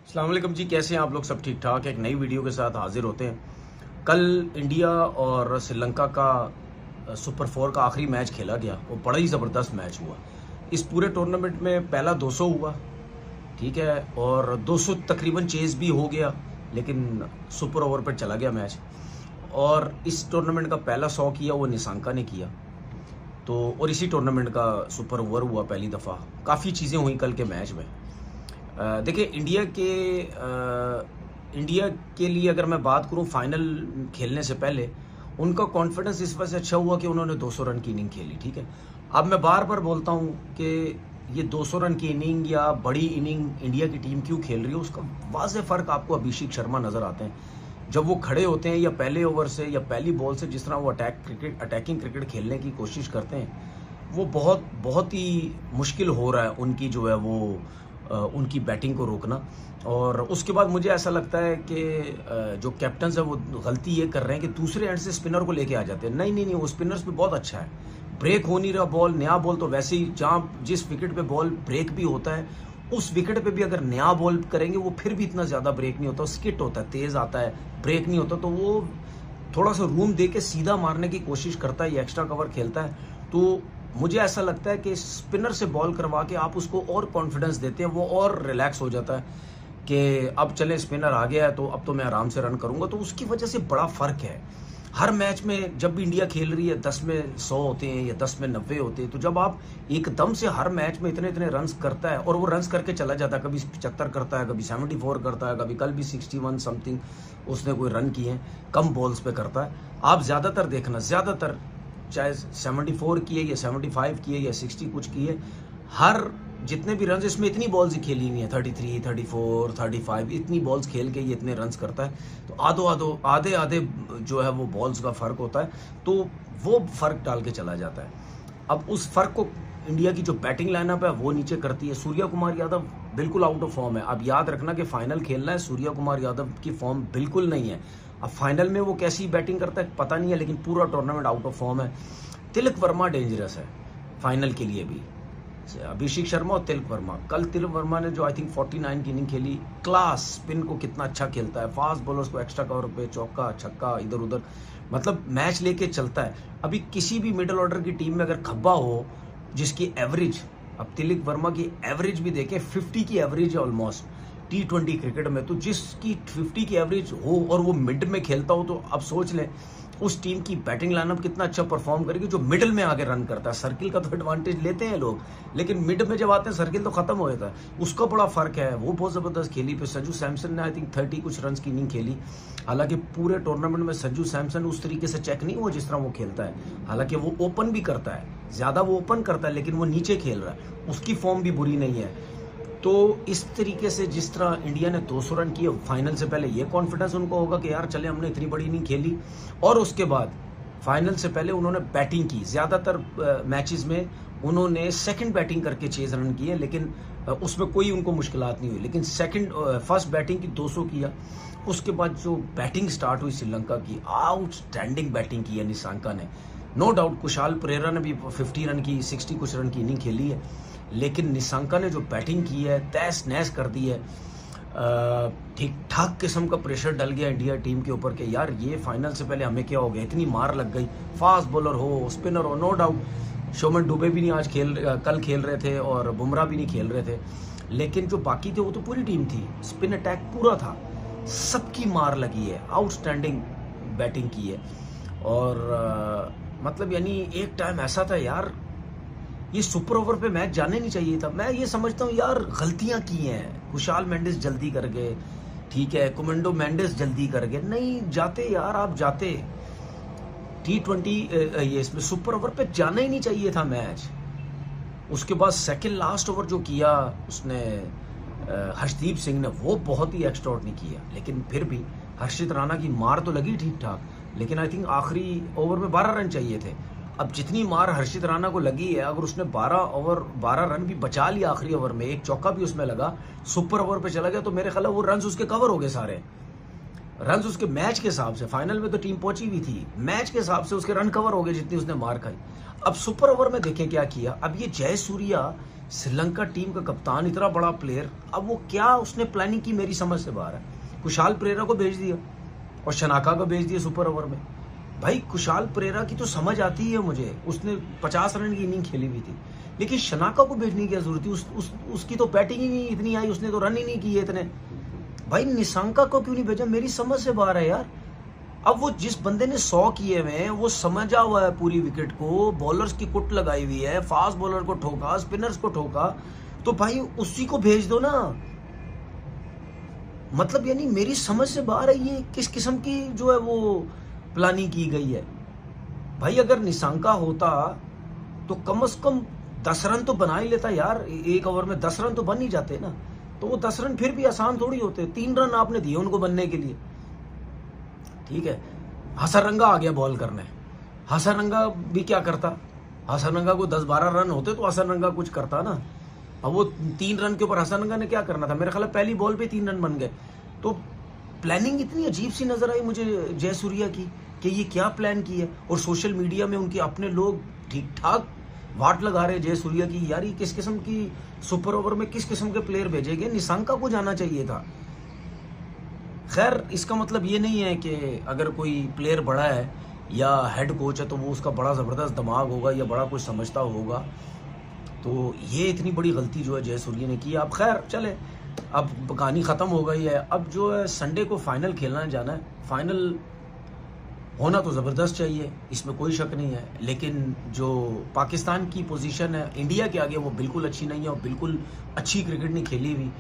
अस्सलाम वालेकुम जी, कैसे हैं आप लोग? सब ठीक ठाक। एक नई वीडियो के साथ हाजिर होते हैं। कल इंडिया और श्रीलंका का सुपर 4 का आखिरी मैच खेला गया। वो बड़ा ही ज़बरदस्त मैच हुआ। इस पूरे टूर्नामेंट में पहला 200 हुआ, ठीक है, और 200 तकरीबन चेज़ भी हो गया, लेकिन सुपर ओवर पर चला गया मैच। और इस टूर्नामेंट का पहला 100 किया वो निशांका ने किया। तो और इसी टूर्नामेंट का सुपर ओवर हुआ पहली दफ़ा। काफ़ी चीज़ें हुई कल के मैच में। देखिए, इंडिया के लिए अगर मैं बात करूं, फाइनल खेलने से पहले उनका कॉन्फिडेंस इस वजह से अच्छा हुआ कि उन्होंने 200 रन की इनिंग खेली, ठीक है। अब मैं बार बार बोलता हूं कि ये 200 रन की इनिंग या बड़ी इनिंग इंडिया की टीम क्यों खेल रही है, उसका वाज़ेह फ़र्क आपको अभिषेक शर्मा नज़र आते हैं। जब वो खड़े होते हैं या पहले ओवर से या पहली बॉल से जिस तरह वो अटैकिंग क्रिकेट खेलने की कोशिश करते हैं, वो बहुत बहुत ही मुश्किल हो रहा है उनकी जो है वो उनकी बैटिंग को रोकना। और उसके बाद मुझे ऐसा लगता है कि जो कैप्टन्स है वो गलती ये कर रहे हैं कि दूसरे एंड से स्पिनर को लेके आ जाते हैं। नहीं नहीं नहीं, वो स्पिनर्स पे बहुत अच्छा है, ब्रेक हो नहीं रहा बॉल, नया बॉल तो वैसे ही जहाँ जिस विकेट पे बॉल ब्रेक भी होता है उस विकेट पे भी अगर नया बॉल करेंगे वो फिर भी इतना ज़्यादा ब्रेक नहीं होता, स्किट होता है, तेज़ आता है, ब्रेक नहीं होता। तो वो थोड़ा सा रूम दे के सीधा मारने की कोशिश करता है, ये एक्स्ट्रा कवर खेलता है। तो मुझे ऐसा लगता है कि स्पिनर से बॉल करवा के आप उसको और कॉन्फिडेंस देते हैं, वो और रिलैक्स हो जाता है कि अब चले स्पिनर आ गया है तो अब तो मैं आराम से रन करूंगा। तो उसकी वजह से बड़ा फ़र्क है। हर मैच में जब भी इंडिया खेल रही है 10 में 100 होते हैं या 10 में 90 होते हैं, तो जब आप एकदम से हर मैच में इतने इतने रन्स करता है और वो रन्स करके चला जाता है, कभी 75 करता है, कभी 74 करता है, कभी कल भी 61 समथिंग उसने कोई रन किए हैं, कम बॉल्स पे करता है। आप ज़्यादातर देखना, ज़्यादातर चाहे 74 किए या 75 किए या 60 कुछ किए, हर जितने भी रन्स इसमें इतनी बॉल्स ही खेली नहीं है, 33, 34, 35 इतनी बॉल्स खेल के ये इतने रन्स करता है। तो आधे आधे जो है वो बॉल्स का फ़र्क होता है, तो वो फ़र्क डाल के चला जाता है। अब उस फ़र्क को इंडिया की जो बैटिंग लाइनअप है वो नीचे करती है। सूर्या कुमार यादव बिल्कुल आउट ऑफ फॉर्म है। अब याद रखना कि फाइनल खेलना है, सूर्या कुमार यादव की फॉर्म बिल्कुल नहीं है। अब फाइनल में वो कैसी बैटिंग करता है पता नहीं है, लेकिन पूरा टूर्नामेंट आउट ऑफ फॉर्म है। तिलक वर्मा डेंजरस है फाइनल के लिए भी। अभिषेक शर्मा और तिलक वर्मा, कल तिलक वर्मा ने जो आई थिंक 49 की इनिंग खेली, क्लास, स्पिन को कितना अच्छा खेलता है, फास्ट बॉलर्स को एक्स्ट्रा कवर पे चौका छक्का इधर उधर, मतलब मैच लेके चलता है। अभी किसी भी मिडिल ऑर्डर की टीम में अगर खब्बा हो जिसकी एवरेज, अब तिलक वर्मा की एवरेज भी देखें, 50 की एवरेज है ऑलमोस्ट T20 क्रिकेट में, तो जिसकी 50 की एवरेज हो और वो मिड में खेलता हो, तो अब सोच लें उस टीम की बैटिंग लाइनअप कितना अच्छा परफॉर्म करेगी जो मिडिल में आगे रन करता है। सर्किल का तो एडवांटेज लेते हैं लोग, लेकिन मिड में जब आते हैं सर्किल तो खत्म हो जाता है, उसका बड़ा फर्क है। वो बहुत ज़बरदस्त खेली। फिर संजू सैमसन ने आई थिंक 30 कुछ रन की इनिंग खेली। हालांकि पूरे टूर्नामेंट में संजू सैमसन उस तरीके से चेक नहीं हुआ जिस तरह वो खेलता है। हालांकि वो ओपन भी करता है, ज़्यादा वो ओपन करता है, लेकिन वो नीचे खेल रहा है, उसकी फॉर्म भी बुरी नहीं है। तो इस तरीके से जिस तरह इंडिया ने 200 रन किए फाइनल से पहले, ये कॉन्फिडेंस उनको होगा कि यार चले हमने इतनी बड़ी इनिंग खेली। और उसके बाद फाइनल से पहले उन्होंने बैटिंग की, ज़्यादातर मैचेस में उन्होंने सेकंड बैटिंग करके 6 रन किए, लेकिन उसमें कोई उनको मुश्किलात नहीं हुई। लेकिन फर्स्ट बैटिंग की 200 किया। उसके बाद जो बैटिंग स्टार्ट हुई श्रीलंका की, आउटस्टैंडिंग बैटिंग की है निशांका ने। नो डाउट कुशाल परेरा ने भी 50 रन की 60 कुछ रन की इनिंग खेली है, लेकिन निशांका ने जो बैटिंग की है तहस नहस कर दी है। ठीक ठाक किस्म का प्रेशर डल गया इंडिया टीम के ऊपर कि यार ये फाइनल से पहले हमें क्या हो गया, इतनी मार लग गई। फास्ट बॉलर हो, स्पिनर हो, नो डाउट शुभमन दुबे भी नहीं कल खेल रहे थे और बुमराह भी नहीं खेल रहे थे, लेकिन जो बाकी थे वो तो पूरी टीम थी, स्पिन अटैक पूरा था, सबकी मार लगी है, आउटस्टैंडिंग बैटिंग की है। और मतलब यानी एक टाइम ऐसा था यार, ये सुपर ओवर पे मैच जाने नहीं चाहिए था। मैं ये समझता हूँ यार गलतियां की हैं, कुशाल मेंडिस जल्दी कर गए, ठीक है, कमांडो मेंडिस जल्दी कर गए, नहीं जाते यार, आप जाते T20 ये इसमें सुपर ओवर पे जाना ही नहीं चाहिए था मैच। उसके बाद सेकंड लास्ट ओवर जो किया उसने हर्षदीप सिंह ने, वो बहुत ही एक्स्ट्राऑर्डिनरी किया, लेकिन फिर भी हर्षित राणा की मार तो लगी ठीक ठाक, लेकिन आई थिंक आखिरी ओवर में 12 रन चाहिए थे। अब जितनी मार हर्षित राणा को लगी है, अगर उसने 12 रन भी बचा लिया आखिरी ओवर में, एक चौका भी उसमें लगा, सुपर ओवर पे चला गया, तो मेरे ख्याल वो रन्स उसके कवर हो गए सारे रन्स उसके मैच के हिसाब से। फाइनल में तो टीम पहुंची हुई थी, मैच के हिसाब से उसके रन कवर हो गए जितनी उसने मार खाई। अब सुपर ओवर में देखें क्या किया। अब ये जयसूर्या श्रीलंका टीम का कप्तान, इतना बड़ा प्लेयर, अब वो क्या उसने प्लानिंग की मेरी समझ से बाहर है। कुशाल परेरा को भेज दिया और शनाका को भेज दिया सुपर ओवर में। भाई कुशाल परेरा की तो समझ आती है मुझे, उसने 50 रन की इनिंग खेली हुई थी, लेकिन शनाका को भेजने की क्या जरूरत थी? उसकी तो बैटिंग ही नहीं इतनी आई, उसने तो रन ही नहीं किए इतने। भाई निशंका को क्यों नहीं भेजा, मेरी समझ से बाहर है यार। अब वो जिस बंदे ने 100 किए हुए हैं वो समझा हुआ है पूरी विकेट को, बॉलर्स की कुट लगाई हुई है, फास्ट बॉलर को ठोका, स्पिनर्स को ठोका, तो भाई उसी को भेज दो ना। मतलब यानी मेरी समझ से बाहर है ये किस किस्म की जो है वो प्लानिंग की गई है। भाई अगर निशंका होता तो कम से कम 10 रन तो बना ही लेता यार, एक ओवर में 10 रन तो बन ही जाते ना। तो वो 10 रन फिर भी आसान थोड़ी होते, 3 रन आपने दिए उनको बनने के लिए, ठीक है। हसरंगा आ गया बॉल करने, हसरंगा भी क्या करता, हसरंगा को 10-12 रन होते तो हसरंगा कुछ करता ना। अब वो 3 रन के ऊपर हसरंगा ने क्या करना था, मेरे ख्याल पहली बॉल पे 3 रन बन गए। तो प्लानिंग इतनी अजीब सी नजर आई मुझे जयसूर्या की कि ये क्या प्लान की है। और सोशल मीडिया में उनके अपने लोग ठीक ठाक वाट लगा रहे जयसूर्या की, यार ये किस किस्म की सुपर ओवर में किस किस्म के प्लेयर भेजेंगे, निशंका को जाना चाहिए था। खैर इसका मतलब ये नहीं है कि अगर कोई प्लेयर बड़ा है या हेड कोच है तो वो उसका बड़ा ज़बरदस्त दिमाग होगा या बड़ा कुछ समझता होगा। तो ये इतनी बड़ी गलती जो है जयसूर्या ने की। अब खैर चले, अब कहानी ख़त्म हो गई है। अब जो है संडे को फाइनल खेलना जाना है, फाइनल होना तो ज़बरदस्त चाहिए, इसमें कोई शक नहीं है। लेकिन जो पाकिस्तान की पोजीशन है इंडिया के आगे वो बिल्कुल अच्छी नहीं है और बिल्कुल अच्छी क्रिकेट नहीं खेली हुई।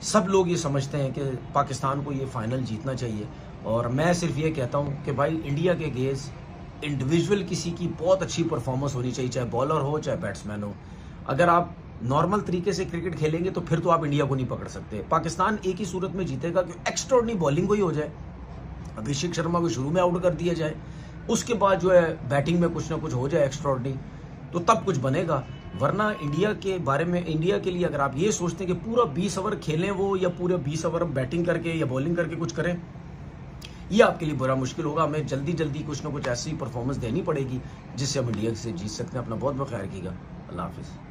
सब लोग ये समझते हैं कि पाकिस्तान को ये फाइनल जीतना चाहिए। और मैं सिर्फ ये कहता हूँ कि भाई इंडिया के अगेंस्ट इंडिविजुअल किसी की बहुत अच्छी परफॉर्मेंस होनी चाहिए, चाहे बॉलर हो चाहे बैट्समैन हो। अगर आप नॉर्मल तरीके से क्रिकेट खेलेंगे तो फिर तो आप इंडिया को नहीं पकड़ सकते। पाकिस्तान एक ही सूरत में जीतेगा कि एक्स्ट्राऑर्डिनरी बॉलिंग को ही हो जाए, अभिषेक शर्मा को शुरू में आउट कर दिया जाए, उसके बाद जो है बैटिंग में कुछ ना कुछ हो जाए एक्स्ट्राऑर्डिनरी, तो तब कुछ बनेगा। वरना इंडिया के बारे में, इंडिया के लिए अगर आप ये सोचते हैं कि पूरा 20 ओवर खेलें वो, या पूरे 20 ओवर बैटिंग करके या बॉलिंग करके कुछ करें, ये आपके लिए बड़ा मुश्किल होगा। हमें जल्दी जल्दी कुछ ना कुछ ऐसी परफॉर्मेंस देनी पड़ेगी जिससे हम इंडिया से जीत सकते हैं। अपना बहुत बहुत ख्याल रखिएगा। अल्लाह हाफिज़।